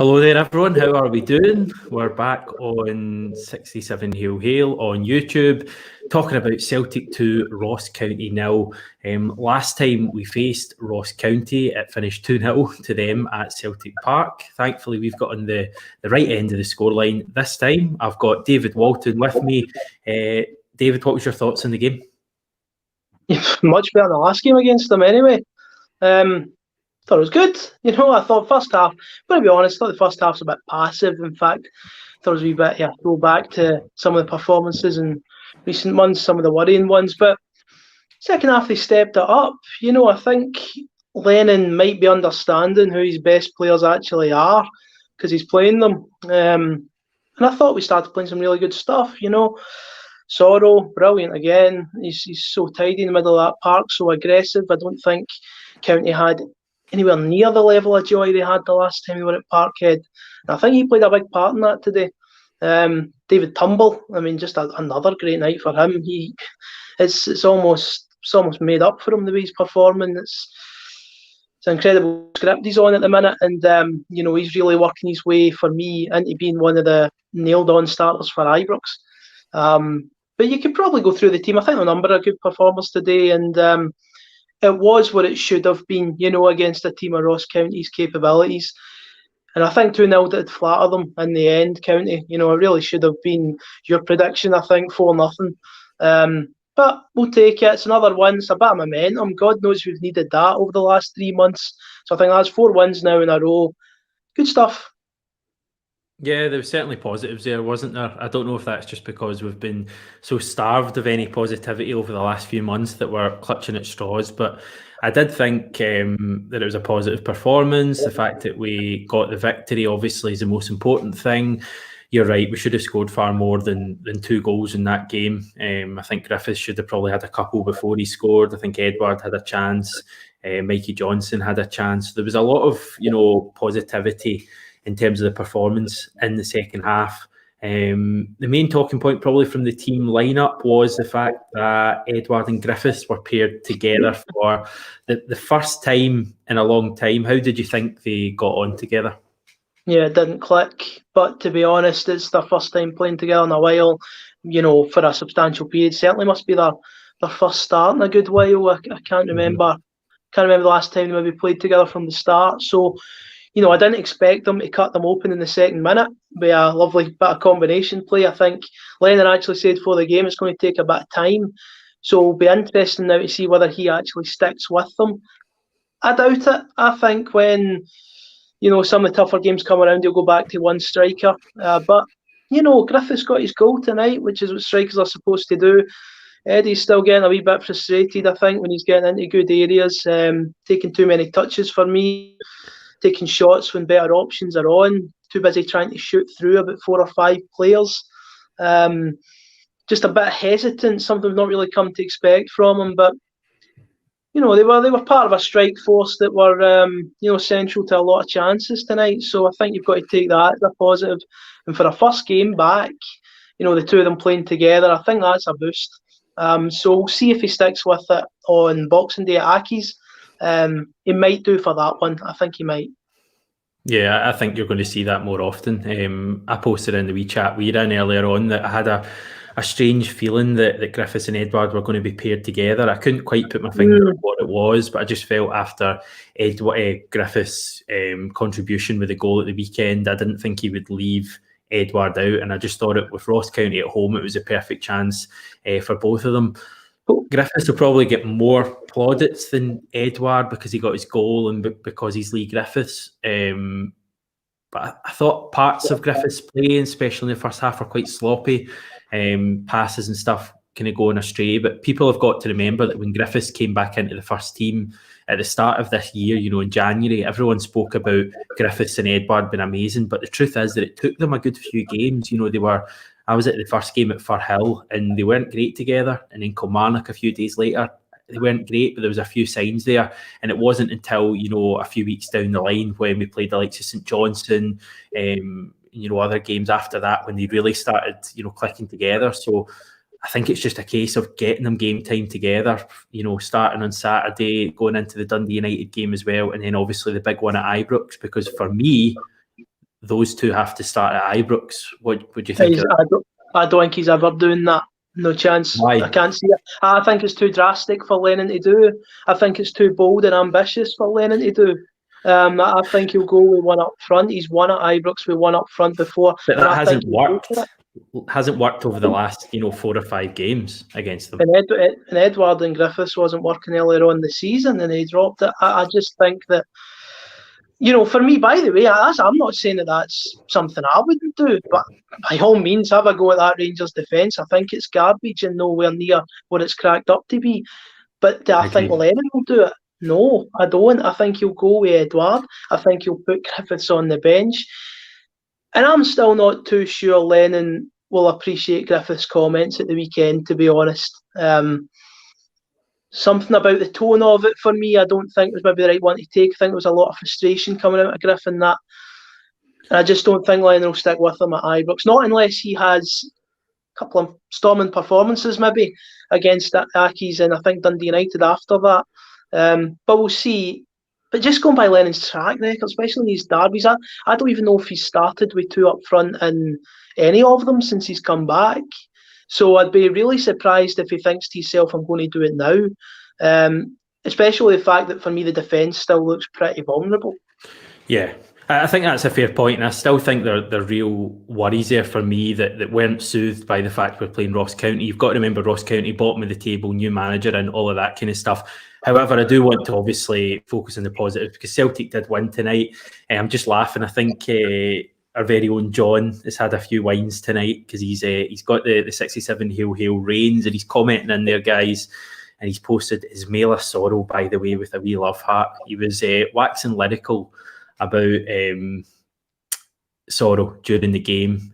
Hello there, everyone. How are we doing? We're back on 67 Hail Hail on YouTube, talking about Celtic 2, Ross County 0. Last time we faced Ross County, it finished 2-0 to them at Celtic Park. Thankfully, we've got on the right end of the scoreline this time. I've got David Walton with me. David, what was your thoughts on the game? Much better than the last game against them anyway. Thought it was good. I thought first half, but to be honest, I thought the first half was a bit passive. In fact, I thought it was a wee bit, go back to some of the performances in recent months, some of the worrying ones. But second half, they stepped it up. I think Lennon might be understanding who his best players actually are because he's playing them. And I thought we started playing some really good stuff, Soro, brilliant again. He's so tidy in the middle of that park, so aggressive. I don't think County had anywhere near the level of joy they had the last time we were at Parkhead. And I think he played a big part in that today. David Turnbull, just another great night for him. It's almost made up for him the way he's performing. It's an incredible script he's on at the minute, and he's really working his way for me into being one of the nailed-on starters for Ibrox. But you could probably go through the team. I think a number of good performers today, and it was what it should have been, against a team of Ross County's capabilities. And I think 2-0 did flatter them in the end, County. It really should have been your prediction, I think, 4-0. But we'll take it. It's another win. It's a bit of momentum. God knows we've needed that over the last 3 months. So I think that's 4 wins now in a row. Good stuff. Yeah, there was certainly positives there, wasn't there? I don't know if that's just because we've been so starved of any positivity over the last few months that we're clutching at straws, but I did think that it was a positive performance. The fact that we got the victory obviously is the most important thing. You're right, we should have scored far more than 2 goals in that game. I think Griffiths should have probably had a couple before he scored. I think Edward had a chance. Mikey Johnson had a chance. There was a lot of, positivity in terms of the performance in the second half. The main talking point probably from the team lineup was the fact that Edward and Griffiths were paired together for the first time in a long time. How did you think they got on together? Yeah, it didn't click. But to be honest, it's their first time playing together in a while, for a substantial period. Certainly must be their first start in a good while. I can't remember. Can't remember the last time they maybe played together from the start. So, I didn't expect them to cut them open in the second minute with a lovely bit of combination play. I think Lennon actually said for the game it's going to take a bit of time. So it'll be interesting now to see whether he actually sticks with them. I doubt it. I think when, some of the tougher games come around, he'll go back to one striker. But Griffiths got his goal tonight, which is what strikers are supposed to do. Eddie's still getting a wee bit frustrated, I think, when he's getting into good areas, taking too many touches for me. Taking shots when better options are on, too busy trying to shoot through about 4 or 5 players. Just a bit hesitant, something we've not really come to expect from him. But, they were part of a strike force that were, central to a lot of chances tonight. So I think you've got to take that as a positive. And for a first game back, the two of them playing together, I think that's a boost. So we'll see if he sticks with it on Boxing Day at Aki's. He might do for that one. I think he might. Yeah, I think you're going to see that more often. I posted in the wee chat we were in earlier on that I had a strange feeling that Griffiths and Edward were going to be paired together. I couldn't quite put my finger on what it was, but I just felt after Griffiths' contribution with the goal at the weekend, I didn't think he would leave Edward out, and I just thought with Ross County at home, it was a perfect chance for both of them. Griffiths will probably get more plaudits than Edward because he got his goal and because he's Lee Griffiths. But I thought parts of Griffiths' play, especially in the first half, were quite sloppy. Passes and stuff kind of going astray. But people have got to remember that when Griffiths came back into the first team at the start of this year, in January, everyone spoke about Griffiths and Edward being amazing. But the truth is that it took them a good few games. I was at the first game at Firhill and they weren't great together. And then Kilmarnock a few days later, they weren't great, but there was a few signs there. And it wasn't until, a few weeks down the line when we played the likes of St Johnstone, other games after that when they really started, clicking together. So I think it's just a case of getting them game time together, starting on Saturday, going into the Dundee United game as well. And then obviously the big one at Ibrox, because for me, those two have to start at Ibrox. What do you think? I don't think he's ever doing that. No chance. Why? I can't see it. I think it's too drastic for Lennon to do. I think it's too bold and ambitious for Lennon to do. I think he'll go with one up front. He's won at Ibrox with one up front before. But that hasn't worked. Hasn't worked over the last 4 or 5 games against them. And Edward and Griffiths wasn't working earlier on in the season, and he dropped it. I just think that, for me, by the way, I'm not saying that that's something I wouldn't do, but by all means, have a go at that Rangers defence. I think it's garbage and nowhere near what it's cracked up to be. But I think Lennon will do it. No, I don't. I think he'll go with Edouard. I think he'll put Griffiths on the bench. And I'm still not too sure Lennon will appreciate Griffiths' comments at the weekend, to be honest. Something about the tone of it, for me, I don't think was maybe the right one to take. I think there was a lot of frustration coming out of Griffin that. And I just don't think Lennon will stick with him at Ibrox. Not unless he has a couple of storming performances, maybe, against Accies and I think Dundee United after that. But we'll see. But just going by Lennon's track record, especially in these derbies, I don't even know if he's started with 2 up front in any of them since he's come back. So I'd be really surprised if he thinks to himself, I'm going to do it now. Especially the fact that for me the defence still looks pretty vulnerable. Yeah, I think that's a fair point, and I still think there are real worries there for me that weren't soothed by the fact we're playing Ross County. You've got to remember Ross County, bottom of the table, new manager and all of that kind of stuff. However, I do want to obviously focus on the positives because Celtic did win tonight. I'm just laughing. I think our very own John has had a few wines tonight because he's got the 67 Hail Rains and he's commenting in there, guys. And he's posted Ismaila Soro, by the way, with a wee love heart. He was waxing lyrical about Soro during the game.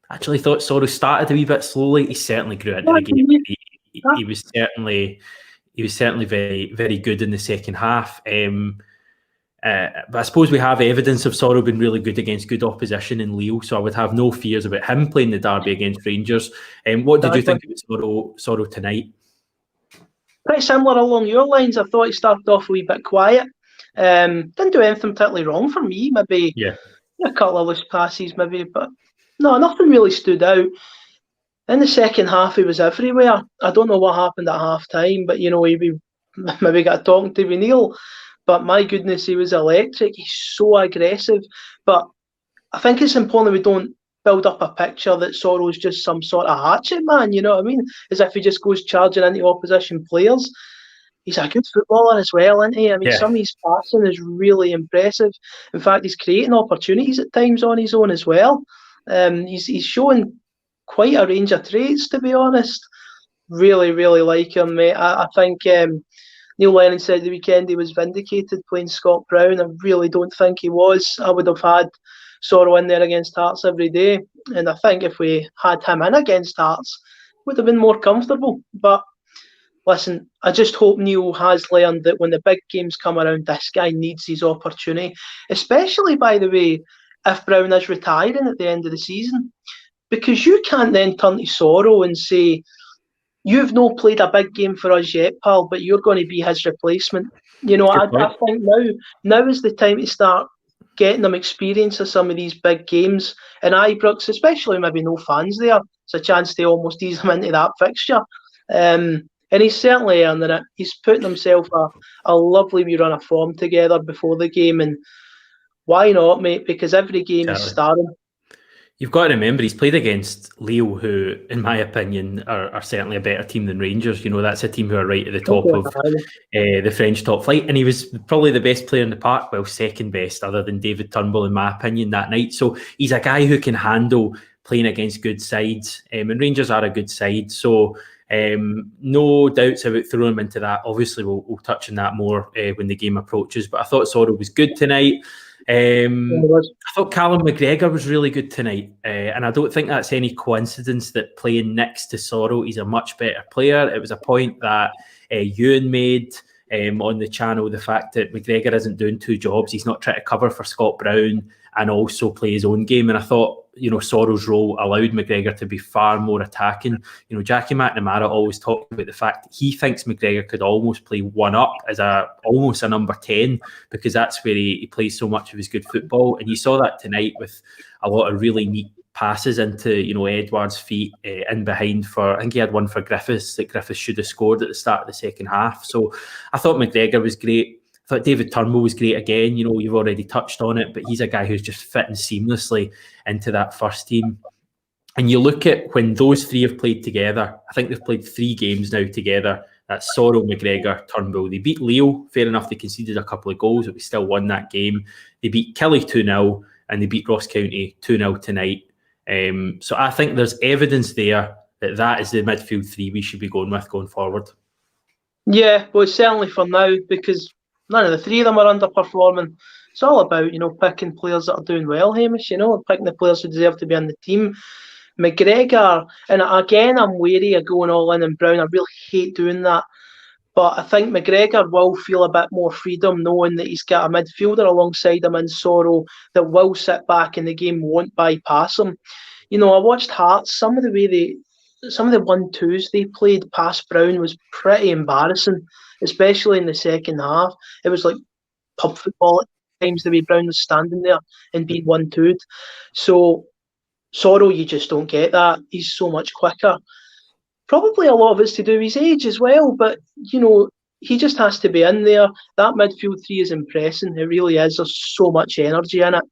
Actually thought Soro started a wee bit slowly. He certainly grew into the game. He was certainly very, very good in the second half. But I suppose we have evidence of Soro being really good against good opposition in Lille, so I would have no fears about him playing the derby against Rangers. What did you think about Soro tonight? Pretty similar along your lines. I thought he started off a wee bit quiet. Didn't do anything particularly wrong for me. Maybe a couple of loose passes, maybe, but no, nothing really stood out. In the second half, he was everywhere. I don't know what happened at half time, but he maybe got talking to Neil. But my goodness, he was electric. He's so aggressive. But I think it's important we don't build up a picture that Soro's just some sort of hatchet man, you know what I mean? As if he just goes charging into opposition players. He's a good footballer as well, isn't he? I mean, some of his passing is really impressive. In fact, he's creating opportunities at times on his own as well. He's showing quite a range of traits, to be honest. Really, really like him, mate. I think Neil Lennon said the weekend he was vindicated playing Scott Brown. I really don't think he was. I would have had Soro in there against Hearts every day. And I think if we had him in against Hearts, it would have been more comfortable. But listen, I just hope Neil has learned that when the big games come around, this guy needs his opportunity. Especially, by the way, if Brown is retiring at the end of the season. Because you can't then turn to Soro and say, you've not played a big game for us yet, pal, but you're going to be his replacement. You know, I think now is the time to start getting them experience of some of these big games. And Ibrox, especially maybe no fans there, it's a chance to almost ease them into that fixture. And he's certainly earning it. He's putting himself a lovely wee run of form together before the game. And why not, mate? Because every game is starting. You've got to remember he's played against Lille, who, in my opinion, are certainly a better team than Rangers. You know, that's a team who are right at the top of the French top flight. And he was probably the best player in the park, well, second best, other than David Turnbull, in my opinion, that night. So he's a guy who can handle playing against good sides. And Rangers are a good side. So no doubts about throwing him into that. Obviously, we'll touch on that more when the game approaches. But I thought Soro was good tonight. I thought Callum McGregor was really good tonight, and I don't think that's any coincidence that playing next to Soro, he's a much better player. It was a point that Ewan made on the channel, the fact that McGregor isn't doing two jobs. He's not trying to cover for Scott Brown and also play his own game. And I thought, Soro's role allowed McGregor to be far more attacking. Jackie McNamara always talked about the fact that he thinks McGregor could almost play one up as almost a number 10, because that's where he plays so much of his good football. And you saw that tonight with a lot of really neat passes into, Edouard's feet in behind I think he had one for Griffiths that Griffiths should have scored at the start of the second half. So I thought McGregor was great. I thought David Turnbull was great again. You've already touched on it, but he's a guy who's just fitting seamlessly into that first team. And you look at when those three have played together, I think they've played 3 games now together. That's Soro, McGregor, Turnbull. They beat Leo. Fair enough, they conceded a couple of goals, but we still won that game. They beat Killie 2-0, and they beat Ross County 2-0 tonight. So I think there's evidence there that is the midfield 3 we should be going with going forward. Yeah, well, certainly for now, because none of the 3 of them are underperforming. It's all about, picking players that are doing well, Hamish, picking the players who deserve to be on the team. McGregor, and again, I'm wary of going all in on Brown. I really hate doing that. But I think McGregor will feel a bit more freedom knowing that he's got a midfielder alongside him in Soro that will sit back and the game won't bypass him. I watched Hearts. Some of the 1-2s they played past Brown was pretty embarrassing, especially in the second half. It was like pub football at times, the way Brown was standing there and being 1-2'd. So Soro, you just don't get that. He's so much quicker. Probably a lot of it's to do with his age as well, but, he just has to be in there. That midfield 3 is impressing. It really is. There's so much energy in it.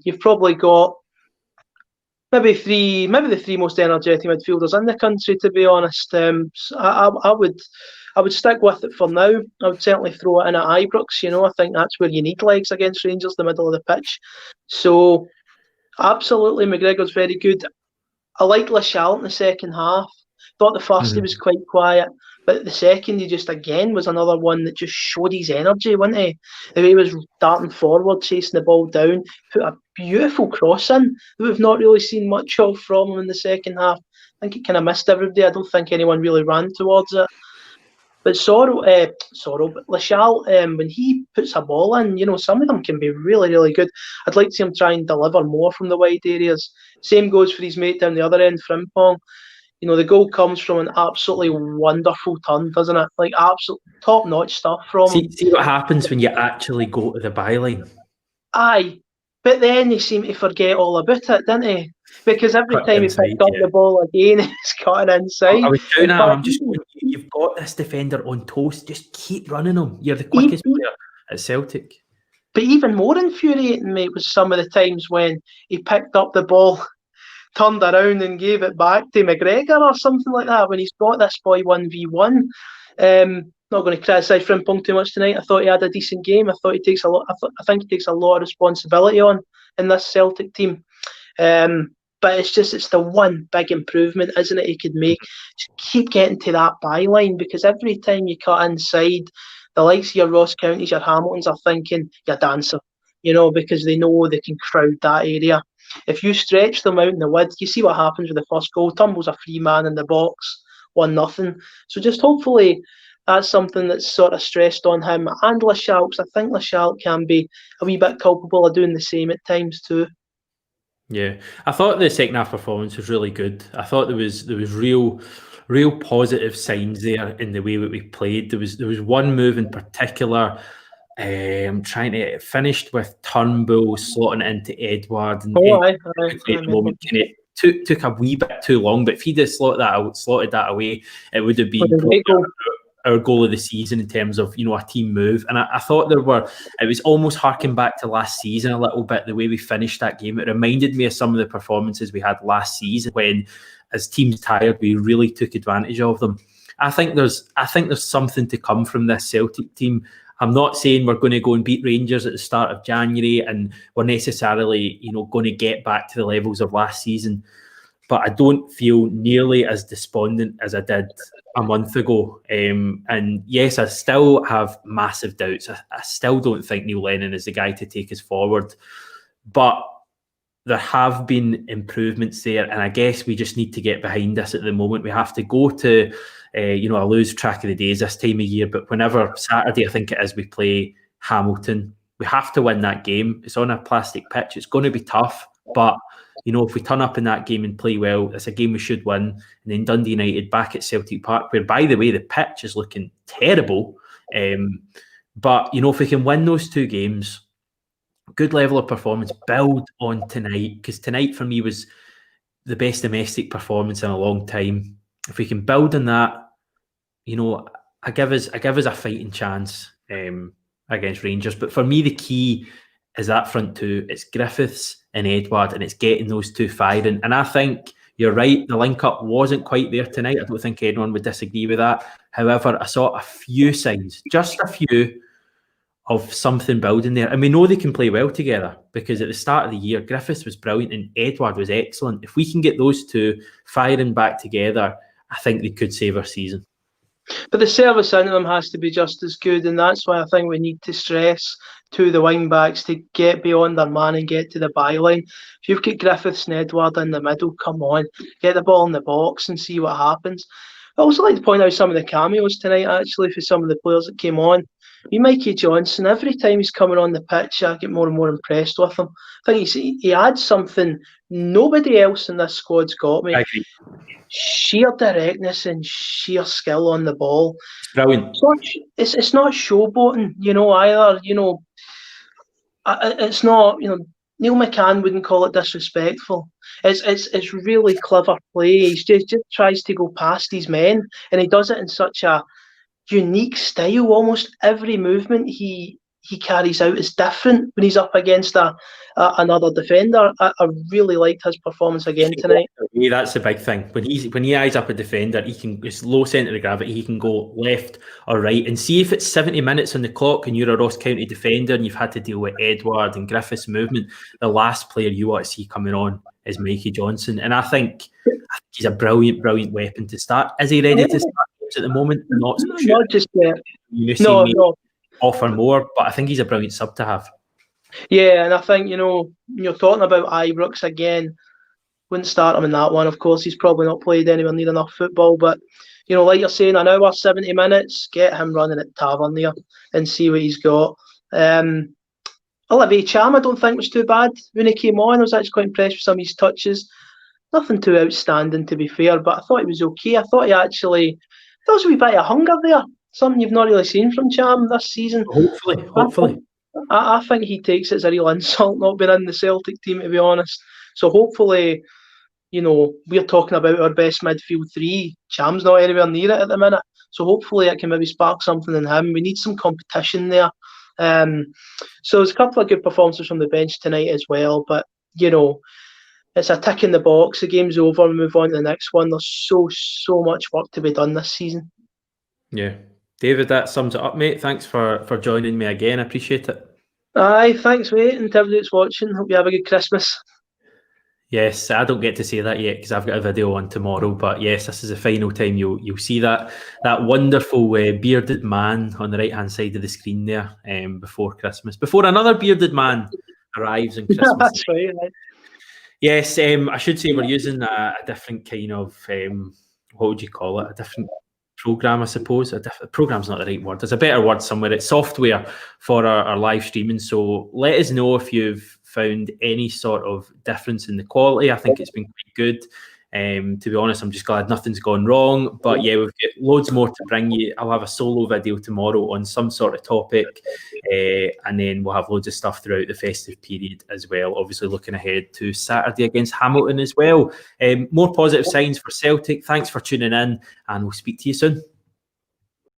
You've probably got maybe the 3 most energetic midfielders in the country, to be honest. So I would stick with it for now. I would certainly throw it in at Ibrox. I think that's where you need legs against Rangers, the middle of the pitch. So absolutely, McGregor's very good. I liked Lachal in the second half. Thought the first he was quite quiet, but the second he just again was another one that just showed his energy, wasn't he? The way he was darting forward, chasing the ball down, put a beautiful cross in that we've not really seen much of from him in the second half. I think he kind of missed everybody. I don't think anyone really ran towards it. But Lachal, when he puts a ball in, some of them can be really, really good. I'd like to see him try and deliver more from the wide areas. Same goes for his mate down the other end, Frimpong. The goal comes from an absolutely wonderful turn, doesn't it? Like, absolute top-notch stuff from him. See what happens when you actually go to the byline. Aye, but then they seem to forget all about it, didn't they? Because every time he picked up the ball again, he's cutting inside. I was doing that. I'm just going, you've got this defender on toast. Just keep running him. You're the quickest player at Celtic. But even more infuriating, mate, was some of the times when he picked up the ball, turned around and gave it back to McGregor or something like that when he's got this boy 1v1. Not going to criticise Frimpong too much tonight. I thought he had a decent game. I think he takes a lot of responsibility on in this Celtic team. But it's the one big improvement, isn't it, he could make. Just keep getting to that byline, because every time you cut inside, the likes of your Ross Counties, your Hamiltons are thinking, you're dancer, because they know they can crowd that area. If you stretch them out in the width, you see what happens with the first goal. Turnbull's a free man in the box, 1-0. So just hopefully that's something that's sort of stressed on him and Lachal, because I think Lachal can be a wee bit culpable of doing the same at times too. Yeah, I thought the second half performance was really good. I thought there was real positive signs there in the way that we played. There was one move in particular. I'm trying to finished with Turnbull slotting into Edouard, and it took a wee bit too long. But if he'd have slotted that away, it would have been our goal of the season in terms of a team move. And I thought it was almost harking back to last season a little bit, the way we finished that game. It reminded me of some of the performances we had last season when, as teams tired, we really took advantage of them. I think there's something to come from this Celtic team. I'm not saying we're going to go and beat Rangers at the start of January and we're necessarily, going to get back to the levels of last season, but I don't feel nearly as despondent as I did a month ago. And yes, I still have massive doubts. I still don't think Neil Lennon is the guy to take us forward, but there have been improvements there, and I guess we just need to get behind this at the moment. We have to go to, I lose track of the days this time of year, but whenever Saturday, I think it is, we play Hamilton. We have to win that game. It's on a plastic pitch. It's going to be tough, but if we turn up in that game and play well, it's a game we should win. And then Dundee United back at Celtic Park, where, by the way, the pitch is looking terrible. But if we can win those 2 games, good level of performance, build on tonight, because tonight for me was the best domestic performance in a long time. If we can build on that, I give us a fighting chance against Rangers. But for me, the key is that front 2. It's Griffiths and Edouard, and it's getting those 2 firing. And I think you're right, the link-up wasn't quite there tonight. I don't think anyone would disagree with that. However, I saw a few signs, just a few, of something building there. And we know they can play well together, because at the start of the year, Griffiths was brilliant and Edouard was excellent. If we can get those 2 firing back together, I think they could save our season. But the service in them has to be just as good, and that's why I think we need to stress to the wing backs to get beyond their man and get to the byline. If you've got Griffiths and Edouard in the middle, come on, get the ball in the box and see what happens. I also like to point out some of the cameos tonight, actually, for some of the players that came on. Mikey Johnson, every time he's coming on the pitch, I get more and more impressed with him. I think he adds something nobody else in this squad's got, mate. I agree. Sheer directness and sheer skill on the ball. It's brilliant. It's not showboating, either. It's not. Neil McCann wouldn't call it disrespectful. It's really clever play. He just tries to go past his men, and he does it in such a unique style. Almost every movement he carries out is different when he's up against another defender. I really liked his performance again tonight. Yeah, that's the big thing. When he eyes up a defender, it's low centre of gravity. He can go left or right, and see if it's 70 minutes on the clock and you're a Ross County defender and you've had to deal with Edouard and Griffiths' movement. The last player you want to see coming on is Mikey Johnson, and I think he's a brilliant weapon to start. Is he ready to start at the moment? Not so sure. Not just yet. No. Offer more, but I think he's a brilliant sub to have. Yeah, and I think, you're talking about Ibrox again, wouldn't start him in that one. Of course, he's probably not played anywhere near enough football, but, like you're saying, an hour, 70 minutes, get him running at Tavernier and see what he's got. Olivier Ntcham, I don't think was too bad when he came on. I was actually quite impressed with some of his touches. Nothing too outstanding, to be fair, but I thought he was okay. I thought there was a wee bit of hunger there. Something you've not really seen from Ntcham this season. Hopefully. I think he takes it as a real insult not being in the Celtic team, to be honest. So hopefully, we're talking about our best midfield 3. Ntcham's not anywhere near it at the minute. So hopefully it can maybe spark something in him. We need some competition there. So there's a couple of good performances from the bench tonight as well. But, it's a tick in the box. The game's over. We move on to the next one. There's so much work to be done this season. Yeah. David, that sums it up, mate. Thanks for joining me again. I appreciate it. Aye, thanks, mate. And to everybody that's watching, hope you have a good Christmas. Yes, I don't get to say that yet because I've got a video on tomorrow. But yes, this is the final time you'll see that wonderful bearded man on the right-hand side of the screen there before Christmas. Before another bearded man arrives on Christmas. That's right. Right. Yes, I should say we're using a different kind of, what would you call it? A different program, I suppose. Program's not the right word. There's a better word somewhere. It's software for our live streaming. So let us know if you've found any sort of difference in the quality. I think it's been quite good. To be honest, I'm just glad nothing's gone wrong. But yeah, we've got loads more to bring you. I'll have a solo video tomorrow on some sort of topic. And then we'll have loads of stuff throughout the festive period as well. Obviously looking ahead to Saturday against Hamilton as well. More positive signs for Celtic. Thanks for tuning in and we'll speak to you soon.